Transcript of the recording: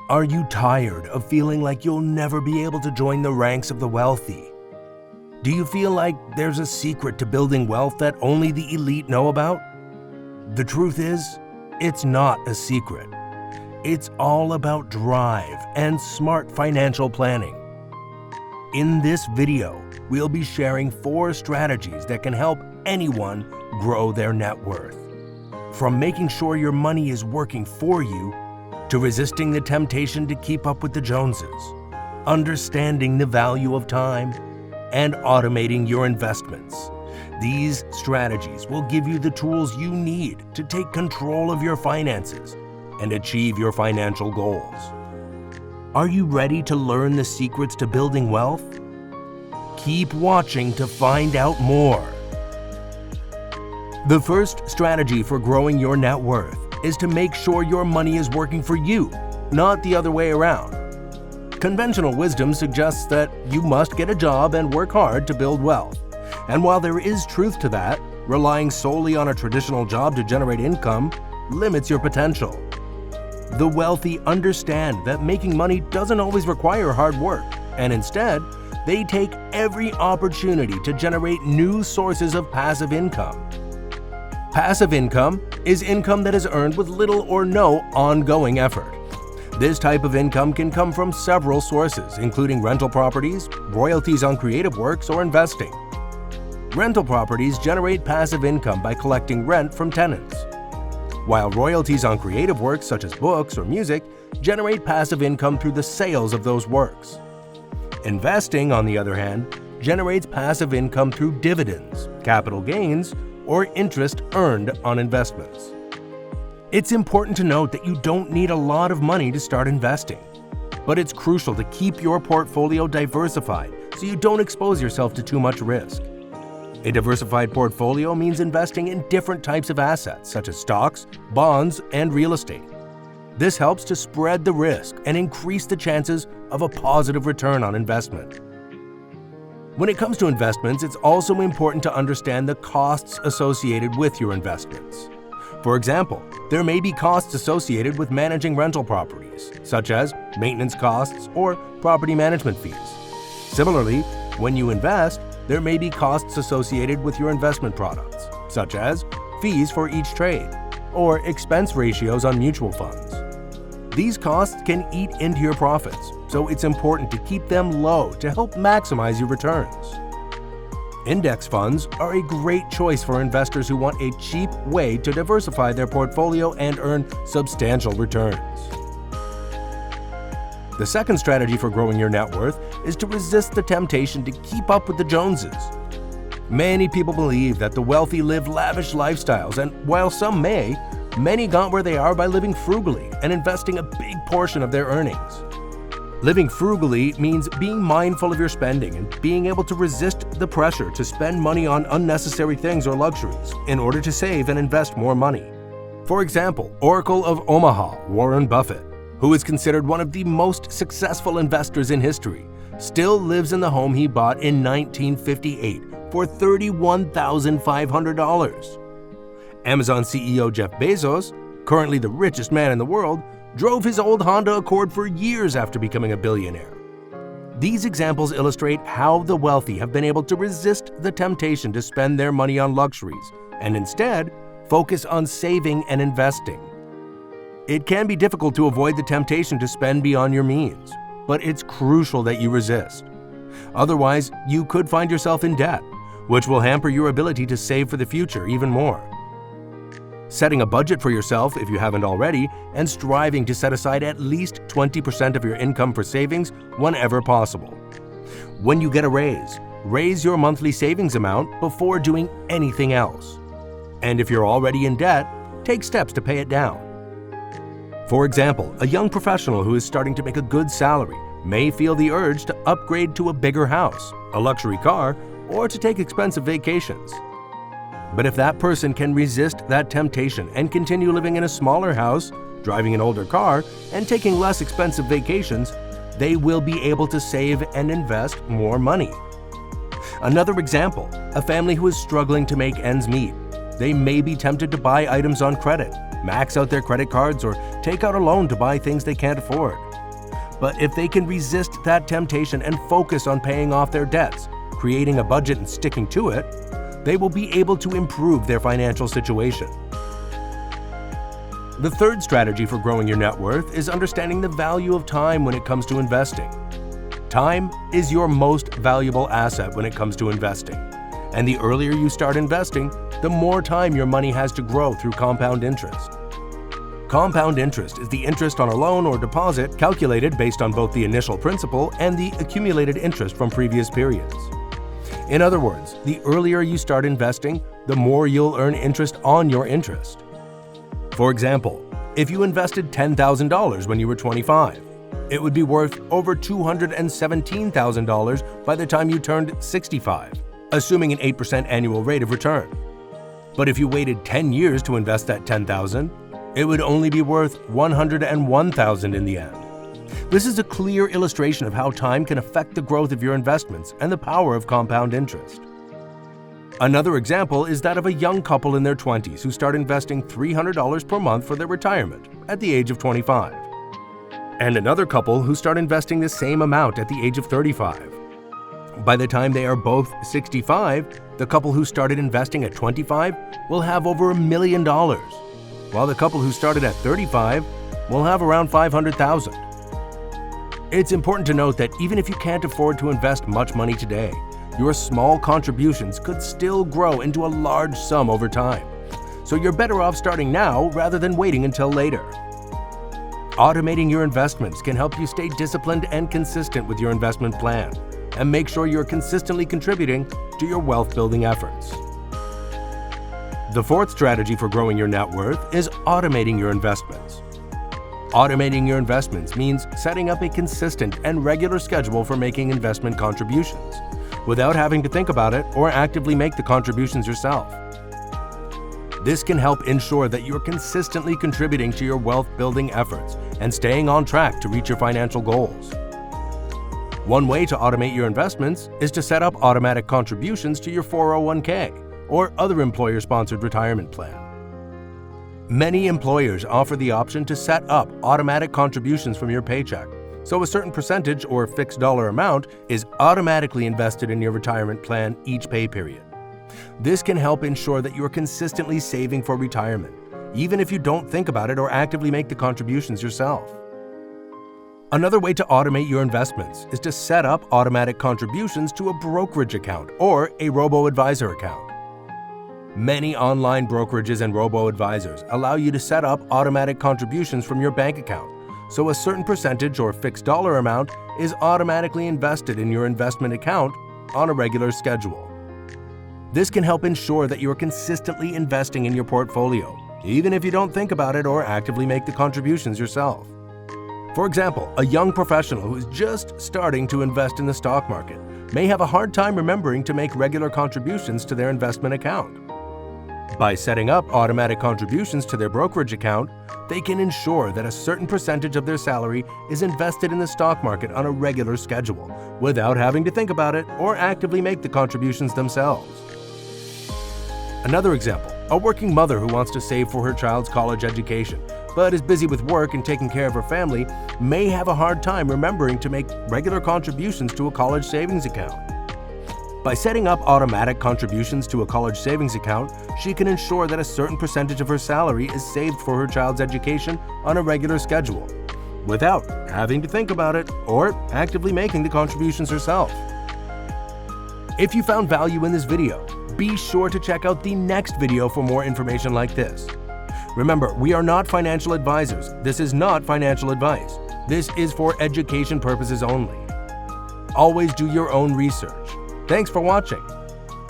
Are you tired of feeling like you'll never be able to join the ranks of the wealthy? Do you feel like there's a secret to building wealth that only the elite know about? The truth is, it's not a secret. It's all about drive and smart financial planning. In this video, we'll be sharing 4 strategies that can help anyone grow their net worth. From making sure your money is working for you, to resisting the temptation to keep up with the Joneses, understanding the value of time, and automating your investments. These strategies will give you the tools you need to take control of your finances and achieve your financial goals. Are you ready to learn the secrets to building wealth? Keep watching to find out more. The first strategy for growing your net worth is to make sure your money is working for you, not the other way around. Conventional wisdom suggests that you must get a job and work hard to build wealth. And while there is truth to that, relying solely on a traditional job to generate income limits your potential. The wealthy understand that making money doesn't always require hard work, and instead, they take every opportunity to generate new sources of passive income. Passive income is income that is earned with little or no ongoing effort. This type of income can come from several sources, including rental properties, royalties on creative works, or investing. Rental properties generate passive income by collecting rent from tenants, while royalties on creative works such as books or music generate passive income through the sales of those works. Investing, on the other hand, generates passive income through dividends, capital gains, or interest earned on investments. It's important to note that you don't need a lot of money to start investing, but it's crucial to keep your portfolio diversified so you don't expose yourself to too much risk. A diversified portfolio means investing in different types of assets such as stocks, bonds, and real estate. This helps to spread the risk and increase the chances of a positive return on investment. When it comes to investments, it's also important to understand the costs associated with your investments. For example, there may be costs associated with managing rental properties, such as maintenance costs or property management fees. Similarly, when you invest, there may be costs associated with your investment products, such as fees for each trade or expense ratios on mutual funds. These costs can eat into your profits, so it's important to keep them low to help maximize your returns. Index funds are a great choice for investors who want a cheap way to diversify their portfolio and earn substantial returns. The second strategy for growing your net worth is to resist the temptation to keep up with the Joneses. Many people believe that the wealthy live lavish lifestyles, and while some may, many got where they are by living frugally and investing a big portion of their earnings. Living frugally means being mindful of your spending and being able to resist the pressure to spend money on unnecessary things or luxuries in order to save and invest more money. For example, Oracle of Omaha, Warren Buffett, who is considered one of the most successful investors in history, still lives in the home he bought in 1958 for $31,500. Amazon CEO Jeff Bezos, currently the richest man in the world, drove his old Honda Accord for years after becoming a billionaire. These examples illustrate how the wealthy have been able to resist the temptation to spend their money on luxuries and instead focus on saving and investing. It can be difficult to avoid the temptation to spend beyond your means, but it's crucial that you resist. Otherwise, you could find yourself in debt, which will hamper your ability to save for the future even more. Setting a budget for yourself if you haven't already, and striving to set aside at least 20% of your income for savings whenever possible. When you get a raise your monthly savings amount before doing anything else. And if you're already in debt, take steps to pay it down. For example, a young professional who is starting to make a good salary may feel the urge to upgrade to a bigger house, a luxury car, or to take expensive vacations. But if that person can resist that temptation and continue living in a smaller house, driving an older car, and taking less expensive vacations, they will be able to save and invest more money. Another example, a family who is struggling to make ends meet. They may be tempted to buy items on credit, max out their credit cards, or take out a loan to buy things they can't afford. But if they can resist that temptation and focus on paying off their debts, creating a budget and sticking to it, they will be able to improve their financial situation. The third strategy for growing your net worth is understanding the value of time when it comes to investing. Time is your most valuable asset when it comes to investing. And the earlier you start investing, the more time your money has to grow through compound interest. Compound interest is the interest on a loan or deposit calculated based on both the initial principal and the accumulated interest from previous periods. In other words, the earlier you start investing, the more you'll earn interest on your interest. For example, if you invested $10,000 when you were 25, it would be worth over $217,000 by the time you turned 65, assuming an 8% annual rate of return. But if you waited 10 years to invest that $10,000, it would only be worth $101,000 in the end. This is a clear illustration of how time can affect the growth of your investments and the power of compound interest. Another example is that of a young couple in their 20s who start investing $300 per month for their retirement at the age of 25. And another couple who start investing the same amount at the age of 35. By the time they are both 65, the couple who started investing at 25 will have over $1 million, while the couple who started at 35 will have around $500,000. It's important to note that even if you can't afford to invest much money today, your small contributions could still grow into a large sum over time. So you're better off starting now rather than waiting until later. Automating your investments can help you stay disciplined and consistent with your investment plan and make sure you're consistently contributing to your wealth-building efforts. The fourth strategy for growing your net worth is automating your investments. Automating your investments means setting up a consistent and regular schedule for making investment contributions, without having to think about it or actively make the contributions yourself. This can help ensure that you're consistently contributing to your wealth-building efforts and staying on track to reach your financial goals. One way to automate your investments is to set up automatic contributions to your 401k or other employer-sponsored retirement plan. Many employers offer the option to set up automatic contributions from your paycheck, so a certain percentage or fixed dollar amount is automatically invested in your retirement plan each pay period. This can help ensure that you are consistently saving for retirement, even if you don't think about it or actively make the contributions yourself. Another way to automate your investments is to set up automatic contributions to a brokerage account or a robo-advisor account. Many online brokerages and robo-advisors allow you to set up automatic contributions from your bank account, so a certain percentage or fixed dollar amount is automatically invested in your investment account on a regular schedule. This can help ensure that you are consistently investing in your portfolio, even if you don't think about it or actively make the contributions yourself. For example, a young professional who is just starting to invest in the stock market may have a hard time remembering to make regular contributions to their investment account. By setting up automatic contributions to their brokerage account, they can ensure that a certain percentage of their salary is invested in the stock market on a regular schedule, without having to think about it or actively make the contributions themselves. Another example, a working mother who wants to save for her child's college education, but is busy with work and taking care of her family, may have a hard time remembering to make regular contributions to a college savings account. By setting up automatic contributions to a college savings account, she can ensure that a certain percentage of her salary is saved for her child's education on a regular schedule, without having to think about it or actively making the contributions herself. If you found value in this video, be sure to check out the next video for more information like this. Remember, we are not financial advisors. This is not financial advice. This is for education purposes only. Always do your own research. Thanks for watching.